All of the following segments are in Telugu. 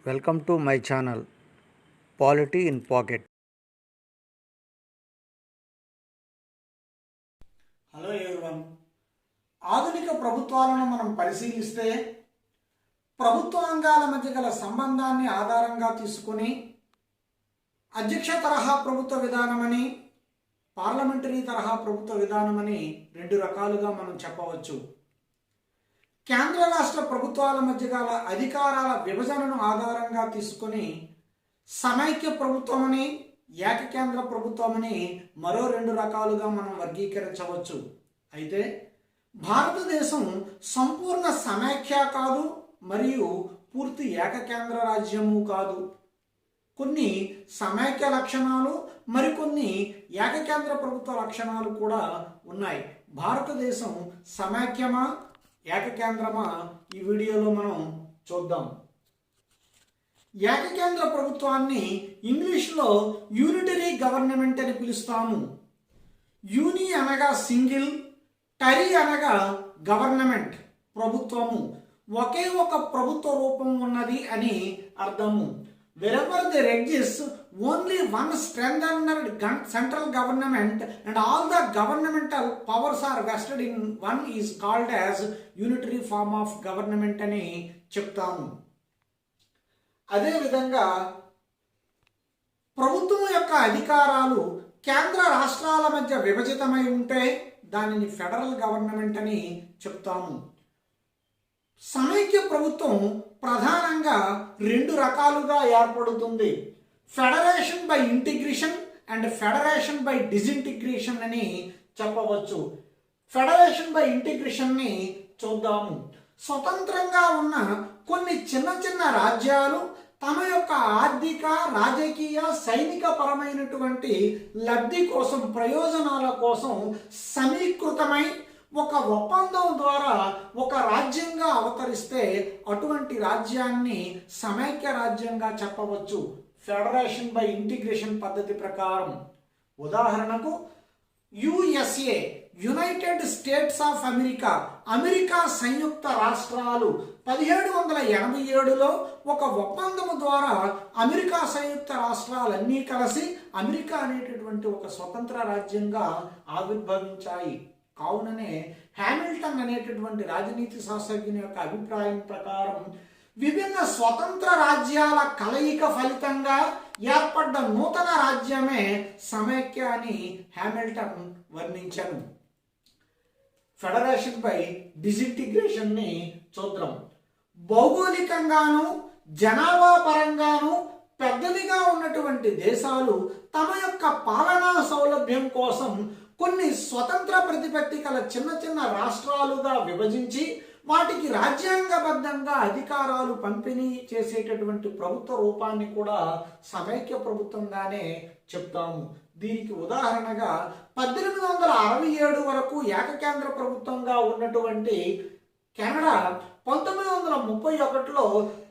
Welcome to my channel Polity in Pocket. Hello everyone. ఆధునిక ప్రభుత్వాలను మనం పరిశీలిస్తే ప్రభుత్వాంగాల మధ్య గల సంబంధాన్ని ఆధారంగా తీసుకుని అధ్యక్ష తరహా ప్రభుత్వ విధానమని పార్లమెంటరీ తరహా ప్రభుత్వ విధానమని రెండు రకాలుగా మనం చెప్పవచ్చు. కేంద్ర రాష్ట్ర ప్రభుత్వాల మధ్య గల అధికారాల విభజనను ఆధారంగా తీసుకుని సమైక్య ప్రభుత్వమని ఏకకేంద్ర ప్రభుత్వమని మరో రెండు రకాలుగా మనం వర్గీకరించవచ్చు. అయితే భారతదేశం సంపూర్ణ సమైక్య కాదు, మరియు పూర్తి ఏకకేంద్ర రాజ్యము కాదు. కొన్ని సమైక్య లక్షణాలు మరికొన్ని ఏకకేంద్ర ప్రభుత్వ లక్షణాలు కూడా ఉన్నాయి. భారతదేశం సమైక్యమా ఏకకేంద్రమా ఈ వీడియోలో మనం చూద్దాం. ఏకకేంద్ర ప్రభుత్వాన్ని ఇంగ్లీష్లో యూనిటరీ గవర్నమెంట్ అని పిలుస్తాము. యూని అనగా సింగిల్, టరీ అనగా గవర్నమెంట్ ప్రభుత్వము, ఒకే ఒక ప్రభుత్వ రూపం ఉన్నది అని అర్థము. Wherever there exists only one strengthened central government and all the governmental powers are vested in one is called as unitary form of government అని చెప్తాము. అదేవిధంగా ప్రభుత్వం యొక్క అధికారాలు కేంద్ర రాష్ట్రాల మధ్య విభజితమై ఉంటే దానిని ఫెడరల్ గవర్నమెంట్ అని చెప్తాము. సమైక్య ప్రభుత్వం ప్రధానంగా రెండు రకాలుగా ఏర్పడుతుంది. Federation by integration and federation by disintegration అని చెప్పవచ్చు. ఫెడరేషన్ బై ఇంటిగ్రేషన్ని చూద్దాము. స్వతంత్రంగా ఉన్న కొన్ని చిన్న చిన్న రాజ్యాలు తమ యొక్క ఆర్థిక, రాజకీయ, సైనిక పరమైనటువంటి లబ్ధి కోసం, ప్రయోజనాల కోసం సమీకృతమై ఒక ఒప్పందం ద్వారా ఒక రాజ్యంగా అవతరిస్తే అటువంటి రాజ్యాన్ని సమైక్య రాజ్యంగా చెప్పవచ్చు ఫెడరేషన్ బై ఇంటిగ్రేషన్ పద్ధతి ప్రకారం. ఉదాహరణకు USA, United States of America, America సంయుక్త రాష్ట్రాలు 1787లో ఒక ఒప్పందము ద్వారా అమెరికా సంయుక్త రాష్ట్రాలన్నీ కలిసి అమెరికా అనేటటువంటి ఒక స్వతంత్ర రాజ్యంగా ఆవిర్భవించాయి. కావుననే హ్యామిల్టన్ అనేటటువంటి రాజనీతి శాస్త్రజ్ఞుని యొక్క అభిప్రాయం ప్రకారం విభిన్న స్వతంత్ర రాజ్యాల కలయిక ఫలితంగా ఏర్పడ్డ నూతన రాజ్యమే సమైక్య అని హ్యామిల్టన్ వర్ణించాను. ఫెడరేషన్ బై డిసింటిగ్రేషన్ ని చూద్దాం. భౌగోళికంగాను జనాభా పరంగాను పెద్దదిగా ఉన్నటువంటి దేశాలు తమ యొక్క పాలనా సౌలభ్యం కోసం కొన్ని స్వతంత్ర ప్రతిపత్తి కల చిన్న చిన్న రాష్ట్రాలుగా విభజించి వాటికి రాజ్యాంగబద్ధంగా అధికారాలు పంపిణీ చేసేటటువంటి ప్రభుత్వ రూపాన్ని కూడా సమైక్య ప్రభుత్వంగానే చెప్తాము. దీనికి ఉదాహరణగా 1867 వరకు ఏకకేంద్ర ప్రభుత్వంగా ఉన్నటువంటి కెనడా 1931లో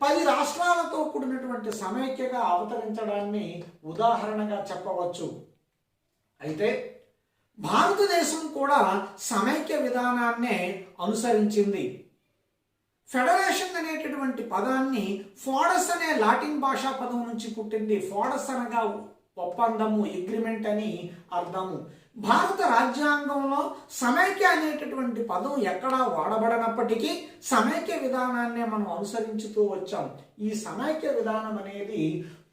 10 రాష్ట్రాలతో కూడినటువంటి సమైక్యగా అవతరించడాన్ని ఉదాహరణగా చెప్పవచ్చు. అయితే భారతదేశం కూడా సమైక్య విధానాన్నే అనుసరించింది. ఫెడరేషన్ అనేటటువంటి పదాన్ని ఫోడస్ అనే లాటిన్ భాషా పదం నుంచి పుట్టింది. ఫోడస్ అనగా ఒప్పందము, అగ్రిమెంట్ అని అర్థము. భారత రాజ్యాంగంలో సమైక్య అనేటటువంటి పదం ఎక్కడా వాడబడనప్పటికీ సమైక్య విధానాన్నే మనం అనుసరించుతూ వచ్చాం. ఈ సమైక్య విధానం అనేది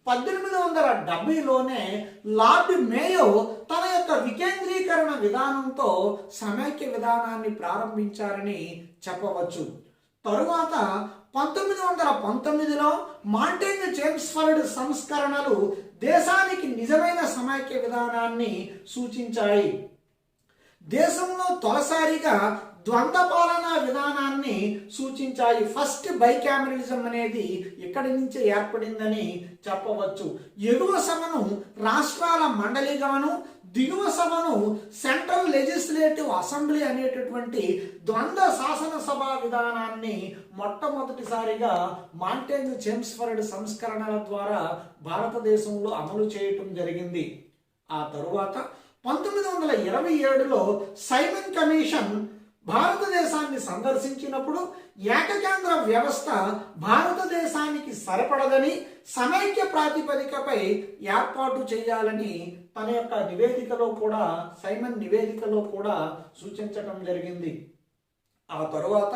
1870లోనే లార్డ్ మేయో తన యొక్క వికేంద్రీకరణ విధానంతో సమైక్య విధానాన్ని ప్రారంభించారని చెప్పవచ్చు. తరువాత 1919లో మాంటేగ్ చేమ్స్ఫర్డ్ సంస్కరణలు దేశానికి నిజమైన సమైక్య విధానాన్ని సూచించాయి. దేశంలో తొలిసారిగా ద్వంద్వ పాలనా విధానాన్ని సూచించాయి. ఫస్ట్ బైకామరలిజం అనేది ఇక్కడి నుంచే ఏర్పడిందని చెప్పవచ్చు. ఎగువ సభను రాష్ట్రాల మండలిగాను, దిగువ సభను సెంట్రల్ లెజిస్లేటివ్ అసెంబ్లీ అనేటటువంటి ద్వంద్వ శాసనసభ విధానాన్ని మొట్టమొదటిసారిగా మాంటేగ్ చేమ్స్ఫర్డ్ సంస్కరణల ద్వారా భారతదేశంలో అమలు చేయటం జరిగింది. ఆ తరువాత 1927లో సైమన్ కమిషన్ భారతదేశాన్ని సందర్శించినప్పుడు ఏకకేంద్ర వ్యవస్థ భారతదేశానికి సరిపడదని సమైక్య ప్రాతిపదికపై ఏర్పాటు చేయాలని తన యొక్క నివేదికలో కూడా సైమన్ నివేదికలో కూడా సూచించడం జరిగింది. ఆ తరువాత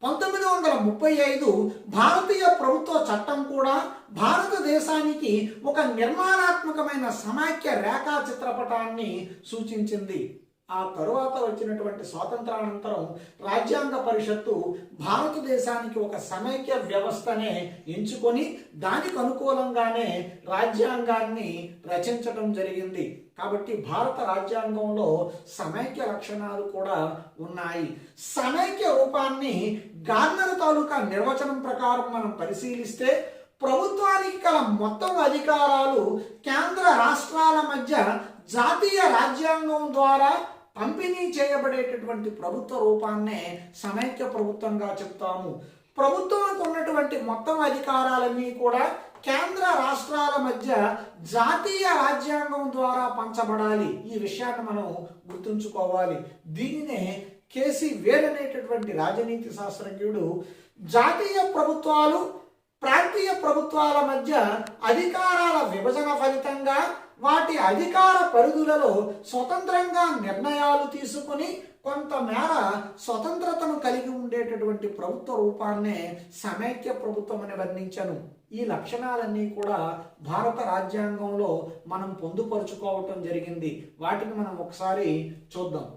1935 భారతీయ ప్రభుత్వ చట్టం కూడా భారతదేశానికి ఒక నిర్మాణాత్మకమైన సమైక్య రేఖా చిత్రపటాన్ని సూచించింది. ఆ తరువాత వచ్చినటువంటి స్వాతంత్రానంతరం రాజ్యాంగ పరిషత్తు భారతదేశానికి ఒక సమైక్య వ్యవస్థనే ఎంచుకొని దానికి అనుకూలంగానే రాజ్యాంగాన్ని రచించడం జరిగింది. కాబట్టి భారత రాజ్యాంగంలో సమైక్య లక్షణాలు కూడా ఉన్నాయి. సమైక్య రూపాన్ని గార్నర్ తాలూకా నిర్వచనం ప్రకారం మనం పరిశీలిస్తే ప్రభుత్వానికి గల మొత్తం అధికారాలు కేంద్ర రాష్ట్రాల మధ్య జాతీయ రాజ్యాంగం ద్వారా పంపిణీ చేయబడేటటువంటి ప్రభుత్వ రూపాన్నే సమైక్య ప్రభుత్వంగా చెప్తాము. ప్రభుత్వానికి ఉన్నటువంటి మొత్తం అధికారాలన్నీ కూడా కేంద్ర రాష్ట్రాల మధ్య జాతీయ రాజ్యాంగం ద్వారా పంచబడాలి. ఈ విషయాన్ని మనం గుర్తుంచుకోవాలి. దీనినే కేసీ వేర్ అనేటటువంటి రాజనీతి శాస్త్రజ్ఞుడు జాతీయ ప్రభుత్వాలు ప్రాంతీయ ప్రభుత్వాల మధ్య అధికారాల విభజన ఫలితంగా వాటి అధికార పరిధులలో స్వతంత్రంగా నిర్ణయాలు తీసుకుని కొంతమేర స్వతంత్రతను కలిగి ఉండేటటువంటి ప్రభుత్వ రూపాన్నే సమైక్య ప్రభుత్వం అని వర్ణించను. ఈ లక్షణాలన్నీ కూడా భారత రాజ్యాంగంలో మనం పొందుపరుచుకోవటం జరిగింది. వాటిని మనం ఒకసారి చూద్దాం.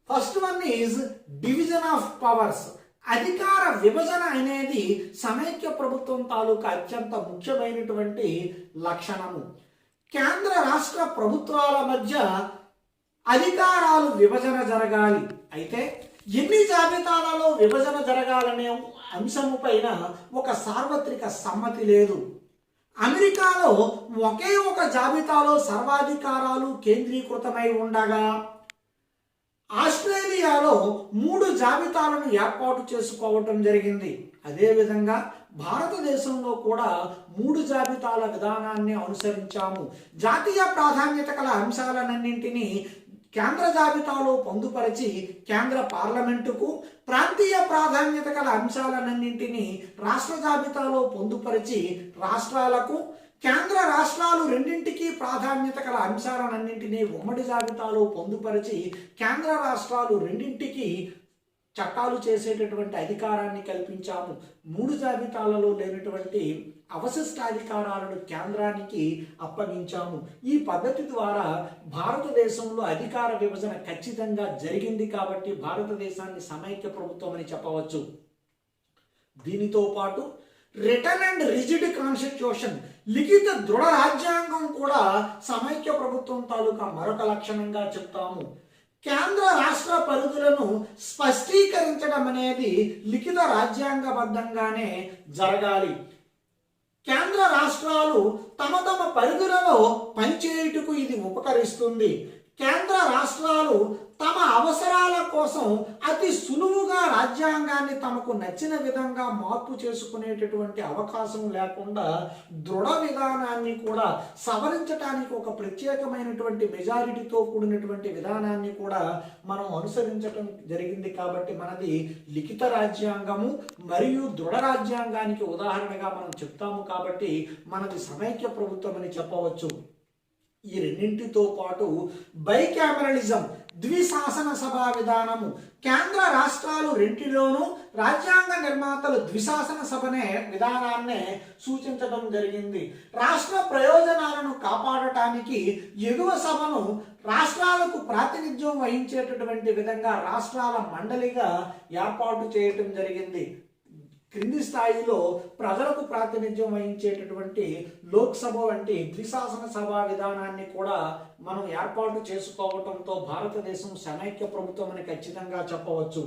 First one is division of powers. అధికార విభజన అనేది సమైక్య ప్రభుత్వం తాలూకా అత్యంత ముఖ్యమైనటువంటి లక్షణము. కేంద్ర రాష్ట్ర ప్రభుత్వాల మధ్య అధికారాలు విభజన జరగాలి. అయితే ఎన్ని జాబితాలలో విభజన జరగాలనే అంశము పైన ఒక సార్వత్రిక సమ్మతి లేదు. అమెరికాలో ఒకే ఒక జాబితాలో సర్వాధికారాలు కేంద్రీకృతమై ఉండగా ఆస్ట్రేలియాలో 3 జాబితాలను ఏర్పాటు చేసుకోవటం జరిగింది. అదేవిధంగా భారతదేశంలో కూడా 3 జాబితాల విధానాన్ని అనుసరించాము. జాతీయ ప్రాధాన్యత గల అంశాలన్నింటినీ కేంద్ర జాబితాలో పొందుపరిచి కేంద్ర పార్లమెంటుకు, ప్రాంతీయ ప్రాధాన్యత గల అంశాలన్నింటినీ రాష్ట్ర జాబితాలో పొందుపరిచి రాష్ట్రాలకు, కేంద్ర రాష్ట్రాలు రెండింటికి ప్రాధాన్యత గల అంశాలన్నింటినీ ఉమ్మడి జాబితాలో పొందుపరిచి కేంద్ర రాష్ట్రాలు రెండింటికి చట్టాలు చేసేటటువంటి అధికారాన్ని కల్పించాము. 3 జాబితాలలో లేనటువంటి అవశిష్టాధికారాలను కేంద్రానికి అప్పగించాము. ఈ పద్ధతి ద్వారా భారతదేశంలో అధికార విభజన ఖచ్చితంగా జరిగింది. కాబట్టి భారతదేశాన్ని సమైక్య ప్రభుత్వం అని చెప్పవచ్చు. దీనితో పాటు రిటర్న్ అండ్ రిజిడ్ కాన్స్టిట్యూషన్, లిఖిత దృఢ రాజ్యాంగం కూడా సమైక్య ప్రభుత్వం తాలూకా మరొక లక్షణంగా చెప్తాము. కేంద్ర రాష్ట్ర పరిధులను స్పష్టీకరించడం అనేది లిఖిత రాజ్యాంగబద్ధంగానే జరగాలి. కేంద్ర రాష్ట్రాలు తమ తమ పరిధులలో పనిచేయుటకు ఇది ఉపకరిస్తుంది. కేంద్ర రాష్ట్రాలు తమ అవసరాల కోసం అతి సులువుగా రాజ్యాంగాన్ని తమకు నచ్చిన విధంగా మార్పు చేసుకునేటటువంటి అవకాశం లేకుండా దృఢ విధానాన్ని కూడా సవరించడానికి ఒక ప్రత్యేకమైనటువంటి మెజారిటీతో కూడినటువంటి విధానాన్ని కూడా మనం అనుసరించడం జరిగింది. కాబట్టి మనది లిఖిత రాజ్యాంగము మరియు దృఢ రాజ్యాంగానికి ఉదాహరణగా మనం చెప్తాము. కాబట్టి మనది సమైక్య ప్రభుత్వం అని చెప్పవచ్చు. ఈ రెండింటితో పాటు బైకామరలిజం, ద్విశాసన సభా విధానము, కేంద్ర రాష్ట్రాలు రెంటిలోనూ రాజ్యాంగ నిర్మాతలు ద్విశాసన సభనే విధానాన్నే సూచించడం జరిగింది. రాష్ట్ర ప్రయోజనాలను కాపాడటానికి ఎగువ సభను రాష్ట్రాలకు ప్రాతినిధ్యం వహించేటటువంటి విధంగా రాష్ట్రాల మండలిగా ఏర్పాటు చేయటం జరిగింది. క్రింది స్థాయిలో ప్రజలకు ప్రాతినిధ్యం వహించేటటువంటి లోక్సభ వంటి ద్విశాసన సభా విధానాన్ని కూడా మనం ఏర్పాటు చేసుకోవటంతో భారతదేశం సమైక్య ప్రభుత్వం అని ఖచ్చితంగా చెప్పవచ్చు.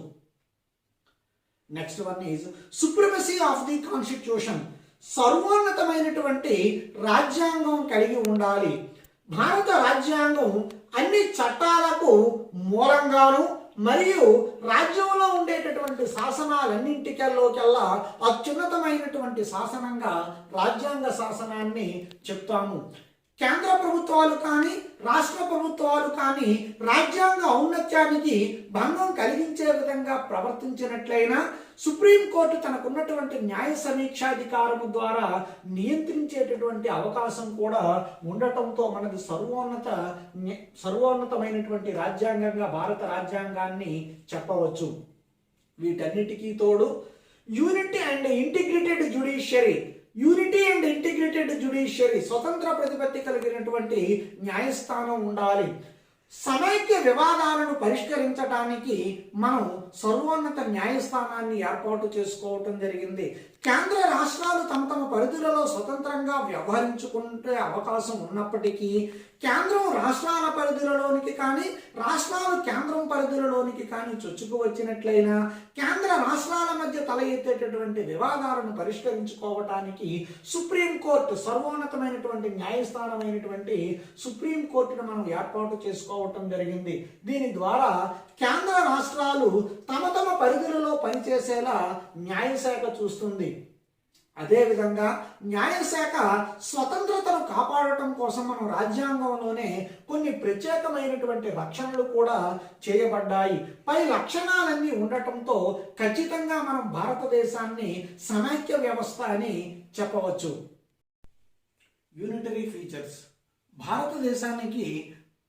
Next one is supremacy of the constitution. సర్వోన్నతమైనటువంటి రాజ్యాంగం కలిగి ఉండాలి. భారత రాజ్యాంగం అన్ని చట్టాలకు మూలంగాను మరియు రాజ్యంలో ఉండేటటువంటి శాసనాలన్నింటికెల్లోకెల్లా అత్యున్నతమైనటువంటి శాసనంగా రాజ్యాంగ శాసనాన్ని చెప్తాము. కేంద్ర ప్రభుత్వాలు కానీ రాష్ట్ర ప్రభుత్వాలు కానీ రాజ్యాంగ ఔన్నత్యానికి భంగం కలిగించే విధంగా ప్రవర్తించినట్లయినా సుప్రీంకోర్టు తనకున్నటువంటి న్యాయ సమీక్షాధికారము ద్వారా నియంత్రించేటటువంటి అవకాశం కూడా ఉండటంతో మనది సర్వోన్నతమైనటువంటి రాజ్యాంగంగా భారత రాజ్యాంగాన్ని చెప్పవచ్చు. వీటన్నిటికీ తోడు యూనిటీ అండ్ ఇంటిగ్రేటెడ్ జ్యుడిషియరీ స్వతంత్ర ప్రతిపత్తి కలిగినటువంటి న్యాయస్థానం ఉండాలి. సమైక్య వివాదాలను పరిష్కరించడానికి మనం సర్వోన్నత న్యాయస్థానాన్ని ఏర్పాటు చేసుకోవటం జరిగింది. కేంద్ర రాష్ట్రాలు తమ తమ పరిధులలో స్వతంత్రంగా వ్యవహరించుకుంటే అవకాశం ఉన్నప్పటికీ కేంద్రం రాష్ట్రాల పరిధులలోనికి కానీ రాష్ట్రాలు కేంద్రం పరిధులలోనికి కానీ చొచ్చుకు వచ్చినట్లయినా కేంద్ర రాష్ట్రాల మధ్య తల ఎత్తేటటువంటి వివాదాలను పరిష్కరించుకోవటానికి సుప్రీంకోర్టు సర్వోన్నతమైనటువంటి న్యాయస్థానమైనటువంటి సుప్రీంకోర్టును మనం ఏర్పాటు చేసుకోవటం జరిగింది. దీని ద్వారా కేంద్ర రాష్ట్రాలు తమ తమ పరిధులలో పనిచేసేలా న్యాయశాఖ చూస్తుంది. అదేవిధంగా న్యాయశాఖ స్వతంత్రతను కాపాడటం కోసం మనం రాజ్యాంగంలోనే కొన్ని ప్రత్యేకమైనటువంటి రక్షణలు కూడా చేయబడ్డాయి. పై లక్షణాలన్నీ ఉండటంతో ఖచ్చితంగా మనం భారతదేశాన్ని సమైక్య వ్యవస్థ అని చెప్పవచ్చు. యూనిటరీ ఫీచర్స్ భారతదేశానికి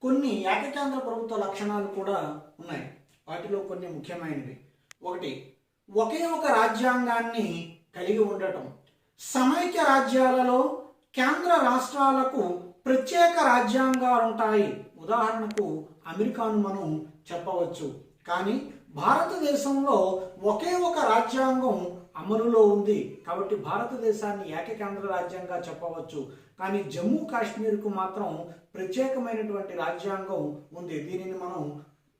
కొన్ని ఏకకేంద్ర ప్రభుత్వ లక్షణాలు కూడా ఉన్నాయి. వాటిలో కొన్ని ముఖ్యమైనవి. ఒకటి, ఒకే ఒక రాజ్యాంగాన్ని కలిగి ఉండటం. సమైక్య రాజ్యాలలో కేంద్ర రాష్ట్రాలకు ప్రత్యేక రాజ్యాంగాలు ఉంటాయి. ఉదాహరణకు అమెరికాను మనం చెప్పవచ్చు. కానీ భారతదేశంలో ఒకే ఒక రాజ్యాంగం అమలులో ఉంది కాబట్టి భారతదేశాన్ని ఏకకేంద్ర రాజ్యంగా చెప్పవచ్చు. కానీ జమ్మూ కాశ్మీర్కు మాత్రం ప్రత్యేకమైనటువంటి రాజ్యాంగం ఉంది. దీనిని మనం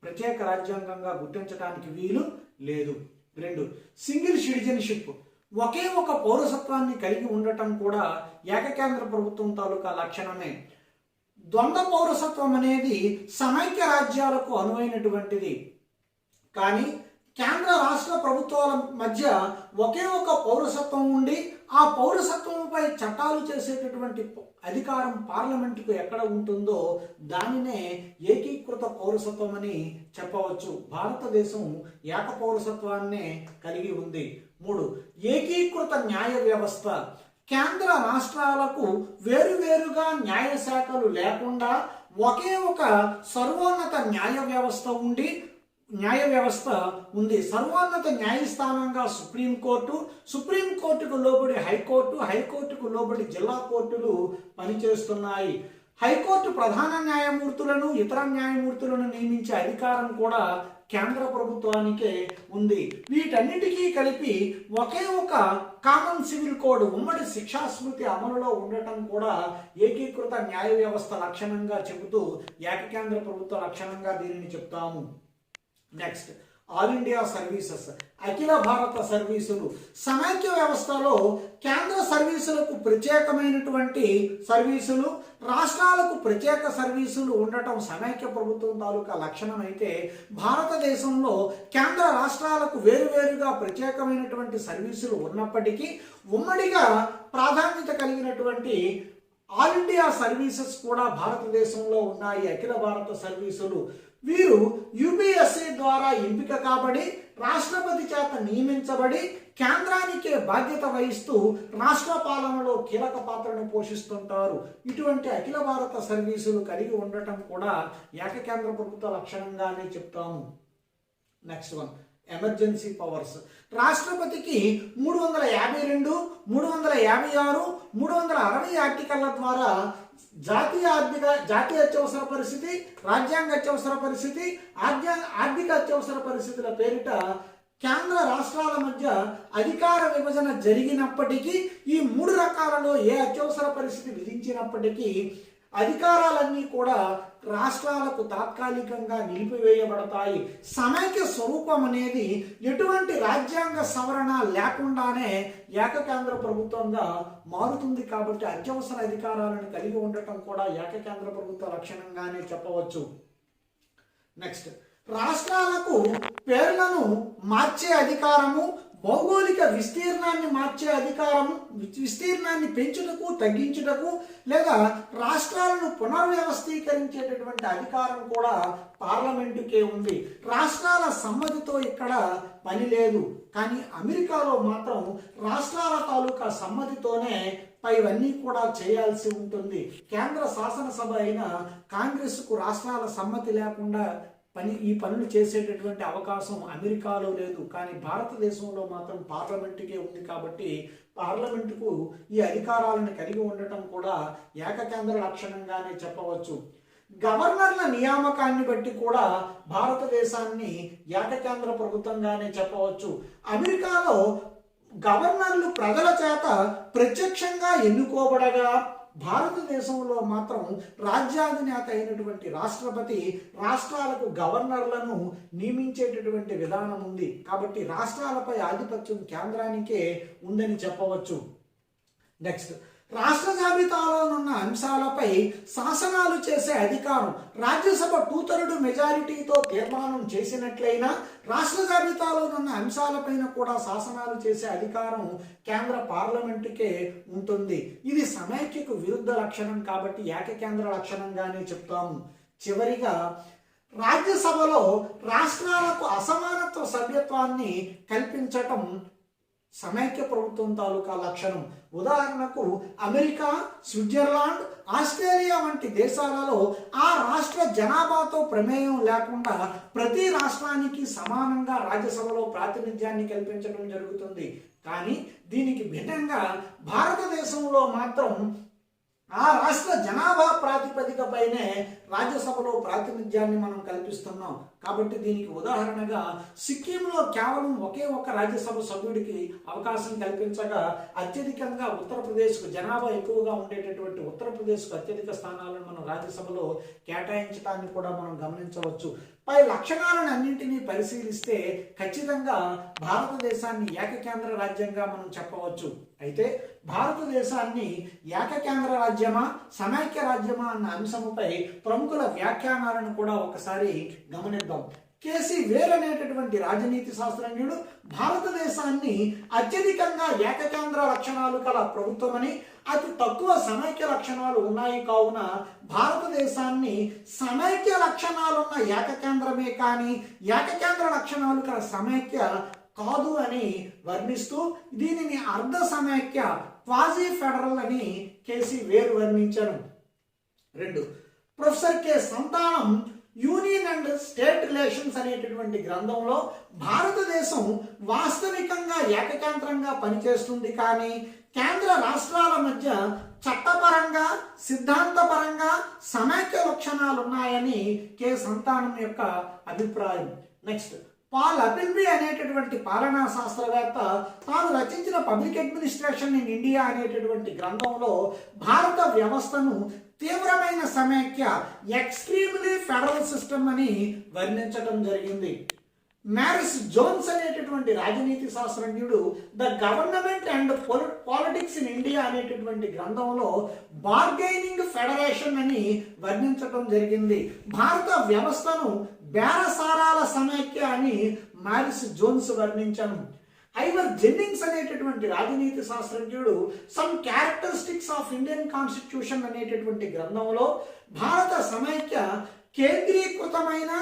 ప్రత్యేక రాజ్యాంగంగా గుర్తించడానికి వీలు లేదు. 2, సింగిల్ సిటిజన్షిప్. ఒకే ఒక పౌరసత్వాన్ని కలిగి ఉండటం కూడా ఏకకేంద్ర ప్రభుత్వం తాలూకా లక్షణమే. ద్వంద్వ పౌరసత్వం అనేది సమైక్య రాజ్యాలకు అనువైనటువంటిది. కానీ కేంద్ర రాష్ట్ర ప్రభుత్వాల మధ్య ఒకే ఒక పౌరసత్వం ఉండి ఆ పౌరసత్వంపై చట్టాలు చేసేటటువంటి అధికారం పార్లమెంటుకు ఎక్కడ ఉంటుందో దానినే ఏకీకృత పౌరసత్వం అని చెప్పవచ్చు. భారతదేశం ఏక పౌరసత్వాన్నే కలిగి ఉంది. 3, ఏకీకృత న్యాయ వ్యవస్థ. కేంద్ర రాష్ట్రాలకు వేరువేరుగా న్యాయ శాఖలు లేకుండా ఒకే ఒక సర్వోన్నత న్యాయ వ్యవస్థ ఉంది. సర్వోన్నత న్యాయస్థానంగా సుప్రీంకోర్టు, సుప్రీంకోర్టుకు లోబడి హైకోర్టు, హైకోర్టుకు లోబడి జిల్లా కోర్టులు పనిచేస్తున్నాయి. హైకోర్టు ప్రధాన న్యాయమూర్తులను ఇతర న్యాయమూర్తులను నియమించే అధికారం కూడా కేంద్ర ప్రభుత్వానికే ఉంది. వీటన్నిటికీ కలిపి ఒకే ఒక కామన్ సివిల్ కోడ్, ఉమ్మడి శిక్షాస్మృతి అమలులో ఉండటం కూడా ఏకీకృత న్యాయ వ్యవస్థ లక్షణంగా చెబుతూ ఏకకేంద్ర ప్రభుత్వ లక్షణంగా దీనిని చెప్తాము. నెక్స్ట్, ఆల్ ఇండియా సర్వీసెస్, అఖిల భారత సర్వీసులు. సమైక్య వ్యవస్థలో కేంద్ర సర్వీసులకు ప్రత్యేకమైనటువంటి సర్వీసులు, రాష్ట్రాలకు ప్రత్యేక సర్వీసులు ఉండటం సమైక్య ప్రభుత్వం తాలూకా లక్షణం అయితే భారతదేశంలో కేంద్ర రాష్ట్రాలకు వేరువేరుగా ప్రత్యేకమైనటువంటి సర్వీసులు ఉన్నప్పటికీ ఉమ్మడిగా ప్రాధాన్యత కలిగినటువంటి ఆల్ ఇండియా సర్వీసెస్ కూడా భారతదేశంలో ఉన్నాయి. అఖిల భారత సర్వీసులు. వీరు యూపీఎస్సీ ద్వారా ఎంపిక కాబడి రాష్ట్రపతి చేత నియమించబడి కేంద్రానికే బాధ్యత వహిస్తూ రాష్ట్ర పాలనలో కీలక పాత్రను పోషిస్తుంటారు. ఇటువంటి అఖిల భారత సర్వీసులు కలిగి ఉండటం కూడా ఏకకేంద్ర ప్రభుత్వ లక్షణంగానే చెప్తాము. Next one, emergency powers. రాష్ట్రపతికి 352, 356, 360 ఆర్టికల్ల ద్వారా జాతీయ అత్యవసర పరిస్థితి, రాజ్యాంగ అత్యవసర పరిస్థితి, ఆర్థిక అత్యవసర పరిస్థితుల పేరిట కేంద్ర రాష్ట్రాల మధ్య అధికార విభజన జరిగినప్పటికీ ఈ 3 రకాలలో ఏ అత్యవసర పరిస్థితి విధించినప్పటికీ అధికారాలన్నీ కూడా రాష్ట్రాలకు తాత్కాలికంగా నిలిపివేయబడతాయి. సమైక్య స్వరూపం అనేది ఎటువంటి రాజ్యాంగ సవరణ లేకుండానే ఏకకేంద్ర ప్రభుత్వంగా మారుతుంది. కాబట్టి అత్యవసర అధికారాలను కలిగి ఉండటం కూడా ఏకకేంద్ర ప్రభుత్వ లక్షణంగానే చెప్పవచ్చు. నెక్స్ట్, రాష్ట్రాలకు పేర్లను మార్చే అధికారము, భౌగోళిక విస్తీర్ణాన్ని మార్చే అధికారం, విస్తీర్ణాన్ని పెంచుటకు తగ్గించుటకు లేదా రాష్ట్రాలను పునర్వ్యవస్థీకరించేటటువంటి అధికారం కూడా పార్లమెంటుకే ఉంది. రాష్ట్రాల సమ్మతితో ఇక్కడ పని లేదు. కానీ అమెరికాలో మాత్రం రాష్ట్రాల తాలూకా సమ్మతితోనే ఇవన్నీ కూడా చేయాల్సి ఉంటుంది. కేంద్ర శాసనసభ అయిన కాంగ్రెస్కు రాష్ట్రాల సమ్మతి లేకుండా ఈ పనులు చేసేటటువంటి అవకాశం అమెరికాలో లేదు. కానీ భారతదేశంలో మాత్రం పార్లమెంటుకే ఉంది. కాబట్టి పార్లమెంటుకు ఈ అధికారాలను కలిగి ఉండటం కూడా ఏకకేంద్ర లక్షణంగానే చెప్పవచ్చు. గవర్నర్ల నియామకాన్ని బట్టి కూడా భారతదేశాన్ని ఏకకేంద్ర ప్రభుత్వంగానే చెప్పవచ్చు. అమెరికాలో గవర్నర్లు ప్రజల చేత ప్రత్యక్షంగా ఎన్నుకోబడగా, భారతదేశంలో మాత్రం రాజ్యాధినేత అయినటువంటి రాష్ట్రపతి రాష్ట్రాలకు గవర్నర్లను నియమించేటటువంటి విధానం ఉంది. కాబట్టి రాష్ట్రాలపై ఆధిపత్యం కేంద్రానికే ఉందని చెప్పవచ్చు. నెక్స్ట్, రాష్ట్ర జాబితాలోనున్న అంశాలపై శాసనాలు చేసే అధికారం రాజ్యసభ 2/3 మెజారిటీతో తీర్మానం చేసినట్లయినా రాష్ట్ర జాబితాలోనున్న అంశాలపైన కూడా శాసనాలు చేసే అధికారం కేంద్ర పార్లమెంటుకే ఉంటుంది. ఇది సమైక్యకు విరుద్ధ లక్షణం కాబట్టి ఏకకేంద్ర లక్షణంగానే చెప్తాము. చివరిగా, రాజ్యసభలో రాష్ట్రాలకు అసమానత్వ సభ్యత్వాన్ని కల్పించటం సమైక్య ప్రభుత్వం తాలూకా లక్షణం. ఉదాహరణకు అమెరికా, స్విట్జర్లాండ్, ఆస్ట్రేలియా వంటి దేశాలలో ఆ రాష్ట్ర జనాభాతో ప్రమేయం లేకుండా ప్రతి రాష్ట్రానికి సమానంగా రాజ్యసభలో ప్రాతినిధ్యాన్ని కల్పించడం జరుగుతుంది. కానీ దీనికి భిన్నంగా భారతదేశంలో మాత్రం ఆ రాష్ట్ర జనాభా ప్రాతిపదికపైనే రాజ్యసభలో ప్రాతినిధ్యాన్ని మనం కల్పిస్తున్నాం. కాబట్టి దీనికి ఉదాహరణగా సిక్కింలో కేవలం ఒకే ఒక్క రాజ్యసభ సభ్యుడికి అవకాశం కల్పించగా, అత్యధికంగా ఉత్తరప్రదేశ్కు జనాభా ఎక్కువగా ఉండేటటువంటి ఉత్తరప్రదేశ్కు అత్యధిక స్థానాలను మనం రాజ్యసభలో కేటాయించడాన్ని కూడా మనం గమనించవచ్చు. పై లక్షణాలను అన్నింటినీ పరిశీలిస్తే ఖచ్చితంగా భారతదేశాన్ని ఏకకేంద్ర రాజ్యంగా మనం చెప్పవచ్చు. అయితే భారతదేశాన్ని ఏకకేంద్ర రాజ్యమా సమైక్య రాజ్యమా అన్న అంశంపై ప్రముఖుల వ్యాఖ్యానాలను కూడా ఒకసారి గమనిద్దాం. కేసీ వేర్ అనేటటువంటి రాజనీతి శాస్త్రజ్ఞుడు భారతదేశాన్ని అత్యధికంగా ఏకకేంద్ర లక్షణాలు కల ప్రభుత్వమని, అతి తక్కువ సమైక్య లక్షణాలు ఉన్నాయి కావున భారతదేశాన్ని సమైక్య లక్షణాలున్న ఏకకేంద్రమే కానీ ఏకకేంద్ర లక్షణాలు కల సమైక్య కాదు అని వర్ణిస్తూ దీనిని అర్ధ సమైక్య క్వాజీ ఫెడరల్ అని కేసీ వేర్ వర్ణించారు. 2. ప్రొఫెసర్ కె సంతానం యూనియన్ అండ్ స్టేట్ రిలేషన్స్ అనేటటువంటి గ్రంథంలో భారతదేశం వాస్తవికంగా ఏకకేంద్రంగా పనిచేస్తుంది కానీ కేంద్ర రాష్ట్రాల మధ్య చట్టపరంగా సిద్ధాంతపరంగా సమైక్య లక్షణాలు ఉన్నాయని కె సంతానం యొక్క అభిప్రాయం. నెక్స్ట్, పాల్ అపిల్బీ అనేటటువంటి పాలనా శాస్త్రవేత్త తాను రచించిన పబ్లిక్ అడ్మినిస్ట్రేషన్ ఇన్ ఇండియా అనేటటువంటి గ్రంథంలో భారత వ్యవస్థను తీవ్రమైన సమైక్య ఎక్స్ట్రీమ్లీ ఫెడరల్ సిస్టమ్ అని వర్ణించడం జరిగింది. మ్యారిస్ జోన్స్ అనేటటువంటి రాజనీతి శాస్త్రజ్ఞుడు the government and politics in India అనేటటువంటి గ్రంథంలో బార్గెయినింగ్ ఫెడరేషన్ అని వర్ణించడం జరిగింది. భారత వ్యవస్థను బేరసారాల సమైక్య అని మ్యారిస్ జోన్స్ వర్ణించాను. ఐవర్ జెన్నింగ్స్ అనేటటువంటి రాజనీతి శాస్త్రజ్ఞుడు some characteristics of Indian constitution అనేటటువంటి గ్రంథంలో భారత సమైక్య కేంద్రీకృతమైన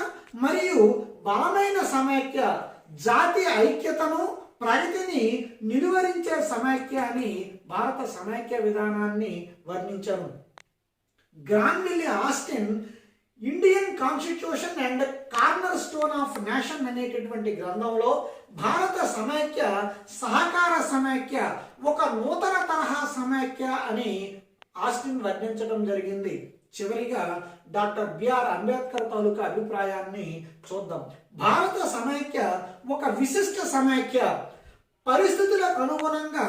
మరియు బలమైన సమైక్య, జాతి ఐక్యతను ప్రగతిని నిలువరించే సమైక్య అని భారత సమైక్య విధానాన్ని వర్ణించారు. Granville Austin Indian constitution and cornerstone of nation అనేటటువంటి గ్రంథంలో భారత సమైక్య సహకార సమైక్య, ఒక నూతన తరహా సమైక్య అని ఆస్టిన్ వర్ణించడం జరిగింది. చివరిగా డాక్టర్ బిఆర్ అంబేద్కర్ తాలూకా అభిప్రాయాన్ని చూద్దాం. భారత సమైక్య ఒక విశిష్ట సమైక్య, పరిస్థితులకు అనుగుణంగా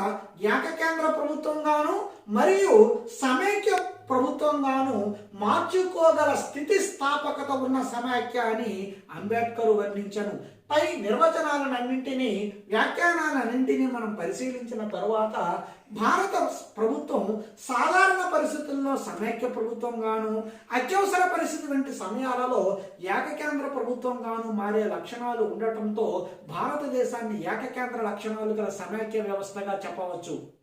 ఏకకేంద్ర ప్రభుత్వంగాను మరియు సమైక్య ప్రభుత్వంగాను మార్చుకోగల స్థితిస్థాపకత ఉన్న సమైక్య అని అంబేద్కర్ వర్ణించను. పై నిర్వచనాలన్నింటినీ వ్యాఖ్యానాలన్నింటినీ మనం పరిశీలించిన తరువాత భారత ప్రభుత్వం సాధారణ పరిస్థితుల్లో సమైక్య ప్రభుత్వంగాను, అత్యవసర పరిస్థితి వంటి సమయాలలో ఏకకేంద్ర ప్రభుత్వంగాను మారే లక్షణాలు ఉండటంతో భారతదేశాన్ని ఏకకేంద్ర లక్షణాలు గల సమైక్య వ్యవస్థగా చెప్పవచ్చు.